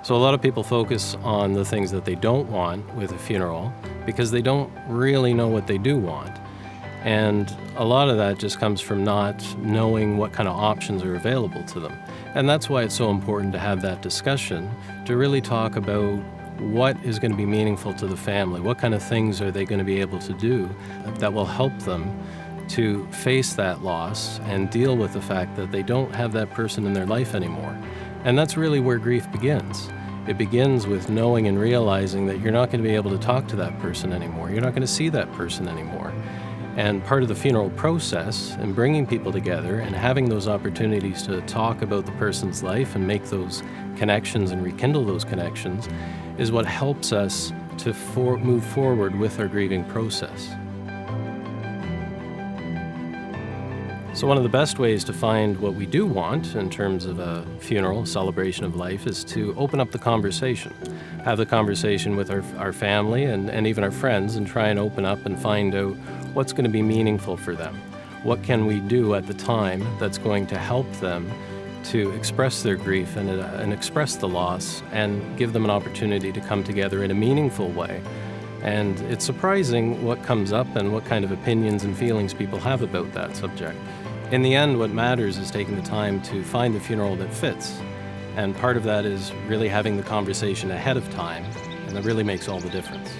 So a lot of people focus on the things that they don't want with a funeral because they don't really know what they do want. And a lot of that just comes from not knowing what kind of options are available to them. And that's why it's so important to have that discussion, to really talk about what is going to be meaningful to the family, what kind of things are they going to be able to do that will help them to face that loss and deal with the fact that they don't have that person in their life anymore. And that's really where grief begins. It begins with knowing and realizing that you're not going to be able to talk to that person anymore. You're not going to see that person anymore. And part of the funeral process and bringing people together and having those opportunities to talk about the person's life and make those connections and rekindle those connections is what helps us to move forward with our grieving process. So one of the best ways to find what we do want in terms of a funeral, celebration of life, is to open up the conversation. Have the conversation with our family and even our friends and try and open up and find out what's going to be meaningful for them. What can we do at the time that's going to help them to express their grief and express the loss and give them an opportunity to come together in a meaningful way. And it's surprising what comes up and what kind of opinions and feelings people have about that subject. In the end, what matters is taking the time to find the funeral that fits. And part of that is really having the conversation ahead of time, and that really makes all the difference.